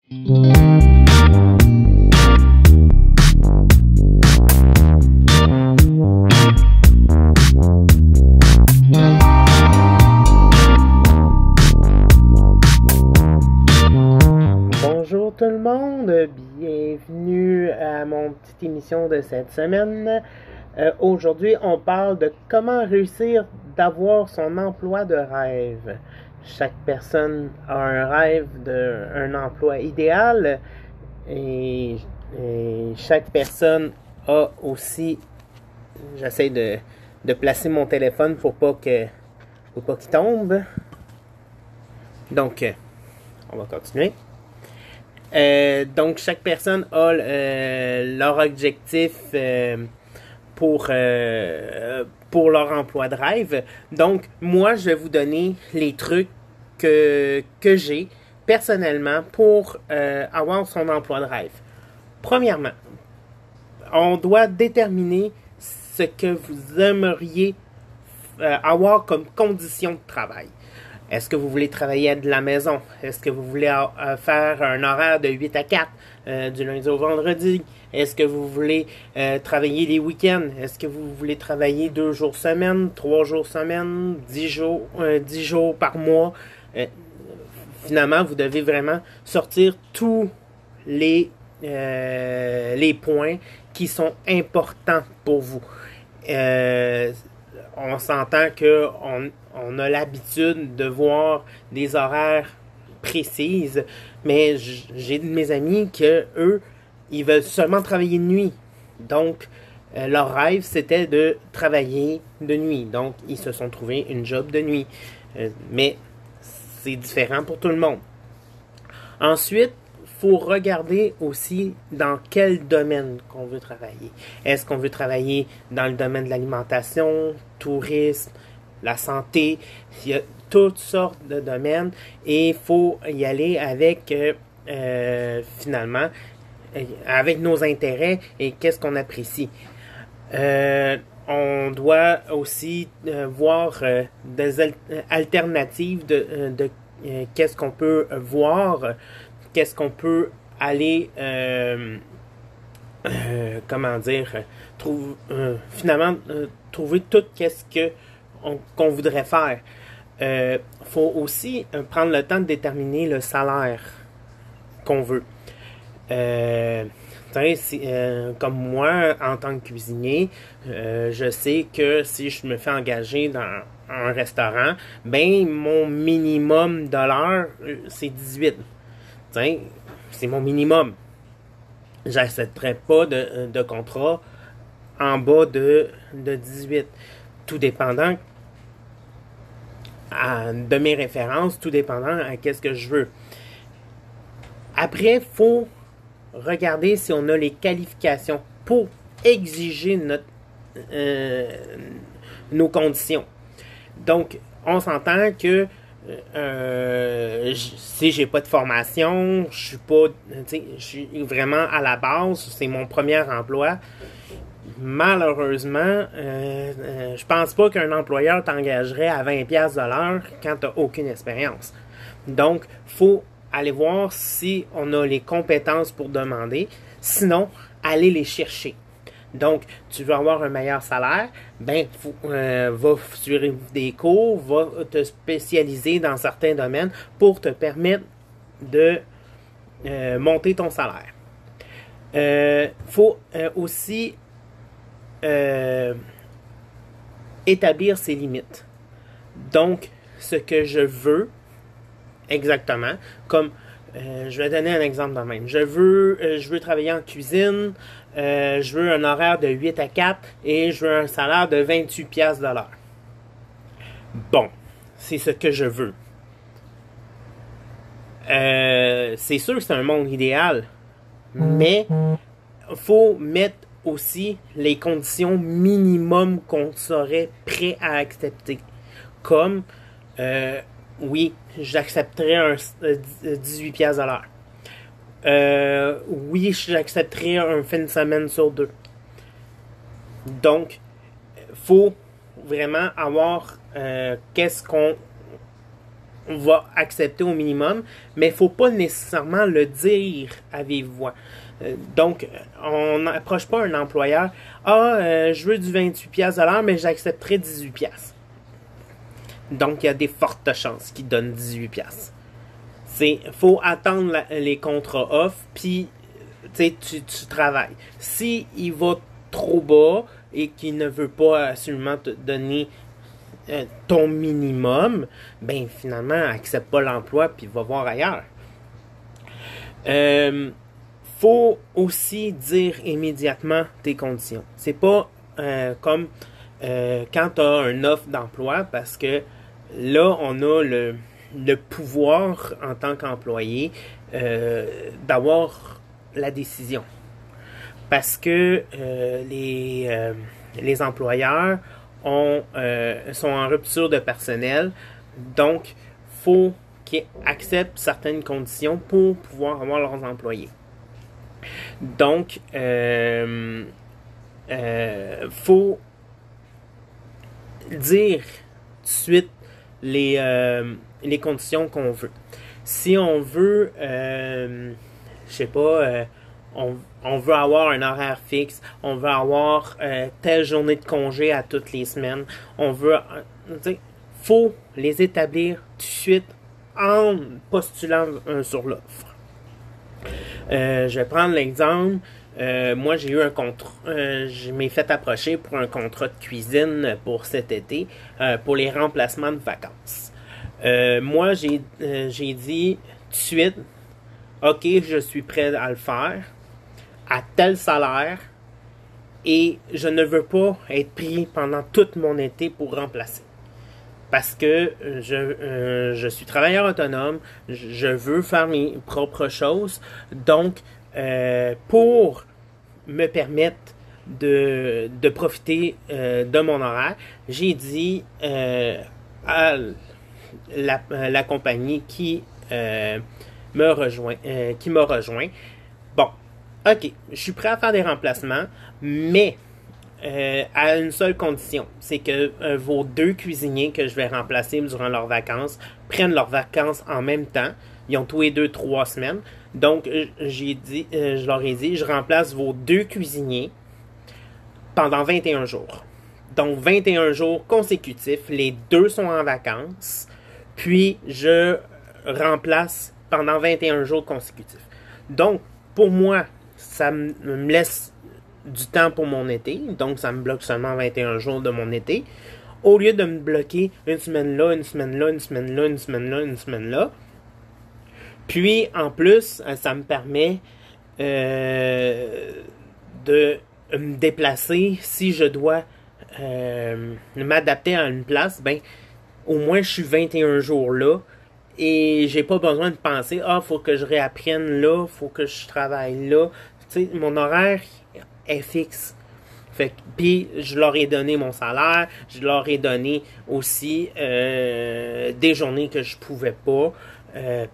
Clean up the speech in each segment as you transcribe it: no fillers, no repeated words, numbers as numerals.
Bonjour tout le monde, bienvenue à mon petite émission de cette semaine. Aujourd'hui, on parle de comment réussir d'avoir son emploi de rêve. Chaque personne a un rêve d'un emploi idéal et chaque personne a aussi... J'essaie de placer mon téléphone pour pas qu'il tombe. Donc, on va continuer. Donc, chaque personne a leur objectif pour leur emploi de rêve. Donc, moi, je vais vous donner les trucs que j'ai personnellement pour avoir son emploi de rêve. Premièrement, on doit déterminer ce que vous aimeriez avoir comme condition de travail. Est-ce que vous voulez travailler de la maison? Est-ce que vous voulez faire un horaire de 8 à 4 du lundi au vendredi? Est-ce que vous voulez travailler les week-ends? Est-ce que vous voulez travailler 2 jours semaine, 3 jours semaine, 10 jours par mois? Finalement, vous devez vraiment sortir tous les points qui sont importants pour vous. On s'entend qu'on a l'habitude de voir des horaires précises, mais j'ai de mes amis que eux, ils veulent seulement travailler de nuit. Donc, leur rêve, c'était de travailler de nuit. Donc, ils se sont trouvés une job de nuit. Mais c'est différent pour tout le monde. Ensuite, il faut regarder aussi dans quel domaine qu'on veut travailler. Est-ce qu'on veut travailler dans le domaine de l'alimentation, tourisme, la santé? Il y a toutes sortes de domaines et il faut y aller avec, finalement, avec nos intérêts et qu'est-ce qu'on apprécie. On doit aussi voir des alternatives de qu'est-ce qu'on peut voir, qu'est-ce qu'on peut aller, trouver tout qu'est-ce qu'on voudrait faire. Faut aussi prendre le temps de déterminer le salaire qu'on veut. Comme moi, en tant que cuisinier, je sais que si je me fais engager dans un restaurant, ben mon minimum de l'heure, c'est 18. C'est mon minimum. J'accepterai pas de contrat en bas de 18. Tout dépendant de mes références, tout dépendant à qu'est-ce que je veux. Après, il faut regarder si on a les qualifications pour exiger nos conditions. Donc, on s'entend que si j'ai pas de formation, je suis vraiment à la base, c'est mon premier emploi. Malheureusement, je pense pas qu'un employeur t'engagerait à 20$ de l'heure quand tu n'as aucune expérience. Donc, faut aller voir si on a les compétences pour demander. Sinon, aller les chercher. Donc, tu veux avoir un meilleur salaire, va suivre des cours, va te spécialiser dans certains domaines pour te permettre de monter ton salaire. Faut aussi établir ses limites. Donc, ce que je veux exactement, comme je vais donner un exemple de même. Je veux travailler en cuisine, je veux un horaire de 8 à 4 et je veux un salaire de 28$ de l'heure. Bon, c'est ce que je veux. C'est sûr que c'est un monde idéal, mais il faut mettre aussi les conditions minimum qu'on serait prêt à accepter. Comme, oui, j'accepterais 18$ de l'heure. Oui, j'accepterais un fin de semaine sur 2. Donc, faut vraiment avoir qu'est-ce qu'on va accepter au minimum, mais il ne faut pas nécessairement le dire à vive voix. Donc, on n'approche pas un employeur. Je veux du 28$ de l'heure, mais j'accepterai 18$. Donc, il y a des fortes chances qu'il donne 18$. Faut attendre les contrats off, puis tu travailles. Si il va trop bas et qu'il ne veut pas absolument te donner ton minimum, ben finalement, accepte pas l'emploi puis va voir ailleurs. Faut aussi dire immédiatement tes conditions. C'est pas comme quand tu as une offre d'emploi, parce que là, on a le pouvoir en tant qu'employé d'avoir la décision. Parce que les employeurs sont en rupture de personnel, donc faut qu'ils acceptent certaines conditions pour pouvoir avoir leurs employés. Donc, faut dire tout de suite les conditions qu'on veut. Si on veut, je sais pas, on veut avoir un horaire fixe, on veut avoir telle journée de congé à toutes les semaines, on veut, faut les établir tout de suite en postulant sur l'offre. Je vais prendre l'exemple. Moi, j'ai eu un contrat. Je m'ai fait approcher pour un contrat de cuisine pour cet été, pour les remplacements de vacances. Moi, j'ai dit tout de suite, OK, je suis prêt à le faire, à tel salaire, et je ne veux pas être pris pendant tout mon été pour remplacer. Parce que je suis travailleur autonome, je veux faire mes propres choses, donc pour me permettre de profiter de mon horaire, j'ai dit à la compagnie qui m'a rejoint, bon, OK, je suis prêt à faire des remplacements, mais à une seule condition, c'est que vos 2 cuisiniers que je vais remplacer durant leurs vacances prennent leurs vacances en même temps. Ils ont tous les 2 3 semaines. Donc, je leur ai dit, je remplace vos 2 cuisiniers pendant 21 jours. Donc, 21 jours consécutifs, les 2 sont en vacances, puis je remplace pendant 21 jours consécutifs. Donc, pour moi, ça me laisse du temps pour mon été, donc ça me bloque seulement 21 jours de mon été, au lieu de me bloquer une semaine là, une semaine là, une semaine là, une semaine là, une semaine là. Puis, en plus, ça me permet de me déplacer. Si je dois m'adapter à une place, ben, au moins je suis 21 jours là, et j'ai pas besoin de penser, faut que je réapprenne là, faut que je travaille là. Tu sais, mon horaire est fixe. Puis je leur ai donné mon salaire, je leur ai donné aussi des journées que je pouvais pas,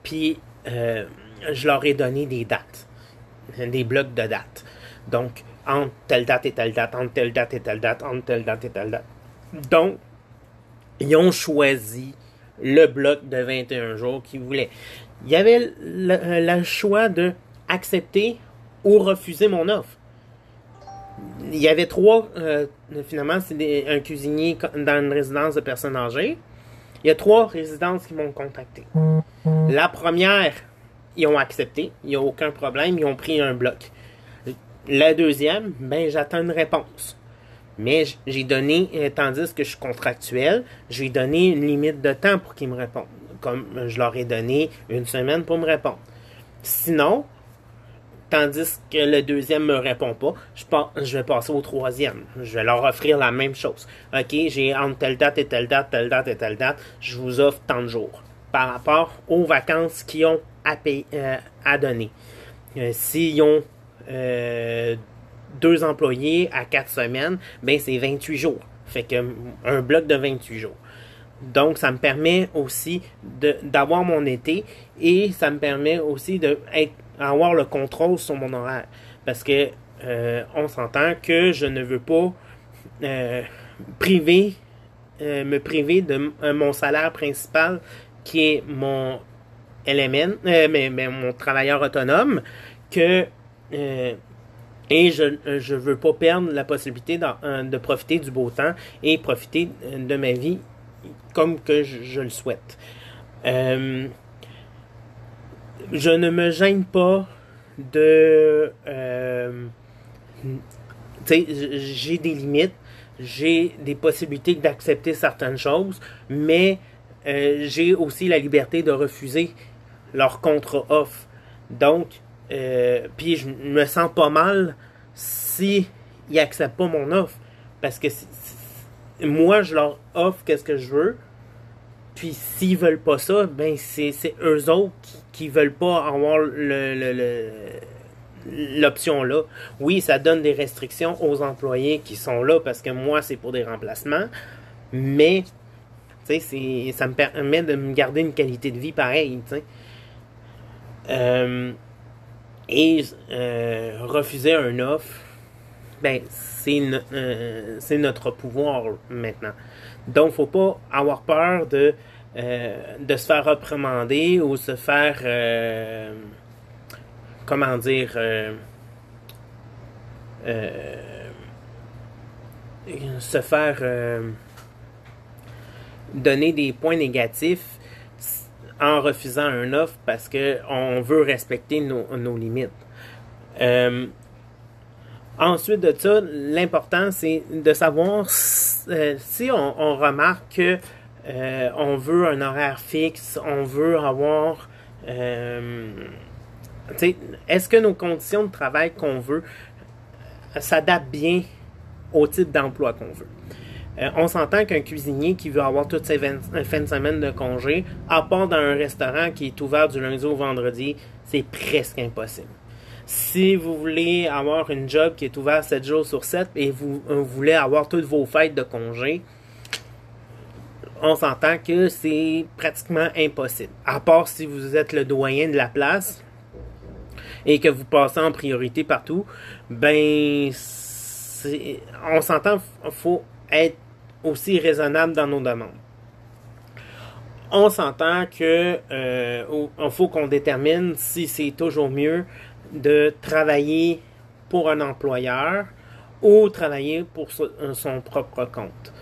puis je leur ai donné des dates, des blocs de dates. Donc, entre telle date et telle date, entre telle date et telle date, entre telle date et telle date. Donc, ils ont choisi le bloc de 21 jours qu'ils voulaient. Il y avait le choix de accepter ou refuser mon offre. Il y avait 3, finalement, c'est un cuisinier dans une résidence de personnes âgées. Il y a 3 résidences qui m'ont contacté. La première, ils ont accepté, il n'y a aucun problème, ils ont pris un bloc. La deuxième, ben j'attends une réponse. Mais j'ai donné, tandis que je suis contractuel, j'ai donné une limite de temps pour qu'ils me répondent. Comme je leur ai donné 1 semaine pour me répondre. Sinon, tandis que le deuxième me répond pas, je vais passer au troisième. Je vais leur offrir la même chose. OK, j'ai entre telle date et telle date, telle date et telle date, je vous offre tant de jours. Par rapport aux vacances qu'ils ont à donner. S'ils ont 2 employés à 4 semaines, ben c'est 28 jours. Fait que un bloc de 28 jours. Donc, ça me permet aussi d'avoir mon été, et ça me permet aussi d'avoir le contrôle sur mon horaire. Parce que on s'entend que je ne veux pas me priver de mon salaire principal qui est mon LMN, mais mon travailleur autonome, que et je veux pas perdre la possibilité de profiter du beau temps et profiter de ma vie comme que je le souhaite. Je ne me gêne pas de... j'ai des limites, j'ai des possibilités d'accepter certaines choses, mais j'ai aussi la liberté de refuser leur contre-offre. Donc, puis je me sens pas mal si ils acceptent pas mon offre. Parce que moi, je leur offre qu'est-ce que je veux. Puis s'ils veulent pas ça, ben c'est eux autres qui veulent pas avoir l'option là. Oui, ça donne des restrictions aux employés qui sont là parce que moi, c'est pour des remplacements. Mais, tu sais, ça me permet de me garder une qualité de vie pareille, tu sais. Refuser un offre, ben, c'est notre pouvoir maintenant. Donc, faut pas avoir peur de se faire reprimander ou se faire, comment dire, se faire donner des points négatifs en refusant un offre parce qu'on veut respecter nos limites. Ensuite de ça, l'important, c'est de savoir si on remarque que on veut un horaire fixe, on veut avoir... est-ce que nos conditions de travail qu'on veut s'adaptent bien au type d'emploi qu'on veut? On s'entend qu'un cuisinier qui veut avoir toutes ses fins de semaine de congé, à part dans un restaurant qui est ouvert du lundi au vendredi, c'est presque impossible. Si vous voulez avoir une job qui est ouverte 7 jours sur 7 et vous voulez avoir toutes vos fêtes de congé, on s'entend que c'est pratiquement impossible. À part si vous êtes le doyen de la place et que vous passez en priorité partout, ben, on s'entend, il faut être aussi raisonnable dans nos demandes. On s'entend que il faut qu'on détermine si c'est toujours mieux de travailler pour un employeur ou travailler pour son propre compte.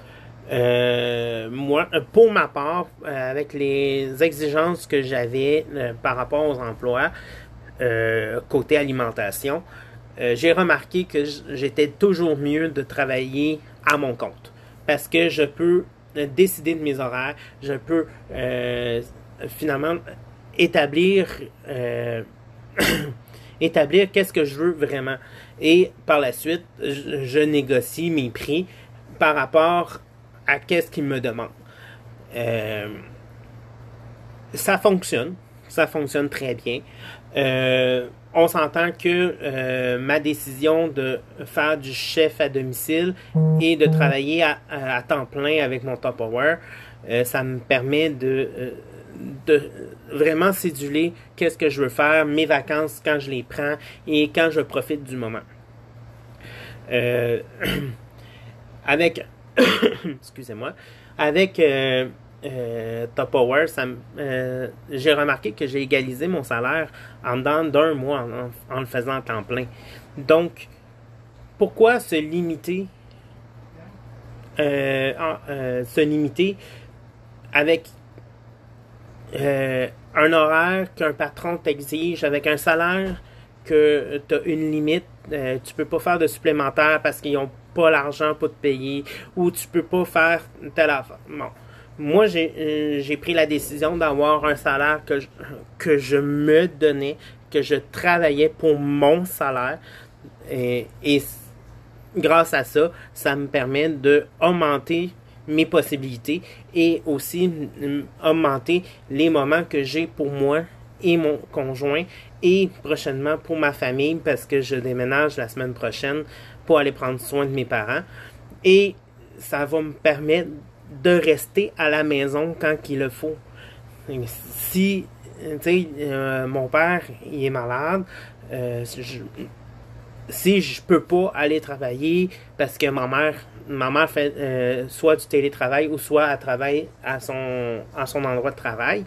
Moi, pour ma part, avec les exigences que j'avais par rapport aux emplois, côté alimentation, j'ai remarqué que j'étais toujours mieux de travailler à mon compte. Parce que je peux décider de mes horaires, je peux finalement établir qu'est-ce que je veux vraiment. Et par la suite, je négocie mes prix par rapport à qu'est-ce qu'ils me demandent. Ça fonctionne très bien. On s'entend que ma décision de faire du chef à domicile et de travailler à temps plein avec mon Tupperware, ça me permet de vraiment céduler qu'est-ce que je veux faire, mes vacances quand je les prends et quand je profite du moment. Avec excusez-moi, avec Tupperware, j'ai remarqué que j'ai égalisé mon salaire en dedans d'un mois en le faisant à temps plein. Donc, pourquoi se limiter avec un horaire qu'un patron t'exige, avec un salaire que tu as une limite, tu peux pas faire de supplémentaire parce qu'ils n'ont pas l'argent pour te payer, ou tu peux pas faire telle affaire. Bon. Moi, j'ai pris la décision d'avoir un salaire que je me donnais, que je travaillais pour mon salaire. Et grâce à ça, ça me permet d'augmenter mes possibilités et aussi augmenter les moments que j'ai pour moi et mon conjoint et prochainement pour ma famille parce que je déménage la semaine prochaine pour aller prendre soin de mes parents. Et ça va me permettre de rester à la maison quand il le faut. Si, tu sais, mon père, il est malade, si je peux pas aller travailler parce que ma mère fait soit du télétravail ou soit elle travaille à son endroit de travail.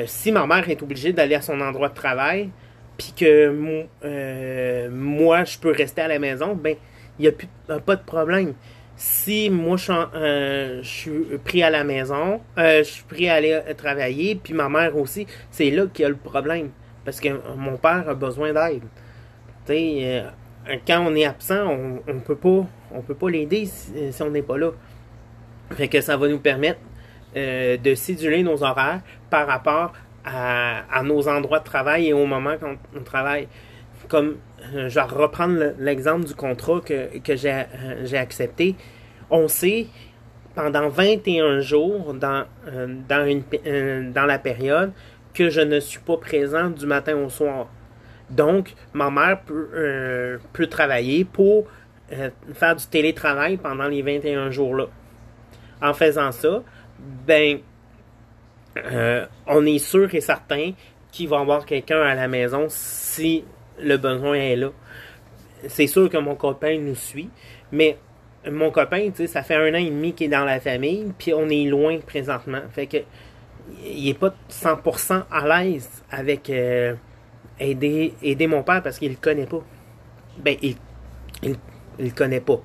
Si ma mère est obligée d'aller à son endroit de travail, puis que moi je peux rester à la maison, ben il n'y a pas de problème. Si moi je suis pris à la maison, je suis pris à aller travailler, puis ma mère aussi, c'est là qu'il y a le problème. Parce que mon père a besoin d'aide. Tu sais, quand on est absent, on peut pas l'aider si on n'est pas là. Fait que ça va nous permettre de céduler nos horaires par rapport à nos endroits de travail et au moment qu'on travaille. Comme, je vais reprendre l'exemple du contrat que j'ai accepté. On sait, pendant 21 jours dans la période, que je ne suis pas présent du matin au soir. Donc, ma mère peut travailler pour faire du télétravail pendant les 21 jours-là. En faisant ça, ben, on est sûr et certain qu'il va y avoir quelqu'un à la maison si le besoin est là. C'est sûr que mon copain nous suit, mais mon copain, tu sais, ça fait 1 an et demi qu'il est dans la famille, puis on est loin présentement. Fait que il est pas 100% à l'aise avec aider mon père parce qu'il le connaît pas. Ben, il le connaît pas.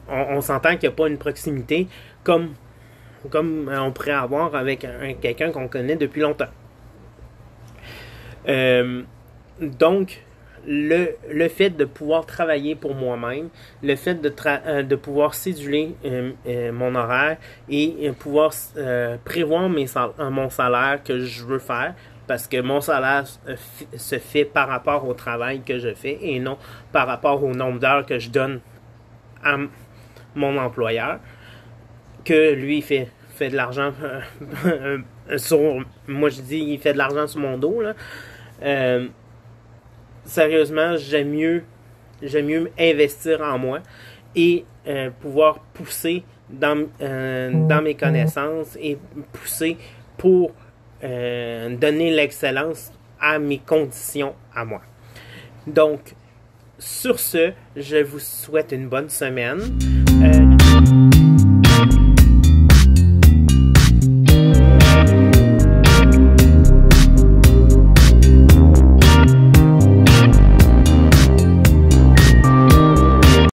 On s'entend qu'il n'y a pas une proximité comme on pourrait avoir avec quelqu'un qu'on connaît depuis longtemps. Donc, le fait de pouvoir travailler pour moi-même, le fait de pouvoir céduler mon horaire et pouvoir prévoir mon salaire que je veux faire, parce que mon salaire se fait par rapport au travail que je fais et non par rapport au nombre d'heures que je donne à mon employeur, que lui fait de l'argent sur... Moi, je dis, il fait de l'argent sur mon dos, là. Sérieusement, j'aime mieux investir en moi et pouvoir pousser dans mes connaissances et pousser pour donner l'excellence à mes conditions à moi. Donc, sur ce, je vous souhaite une bonne semaine.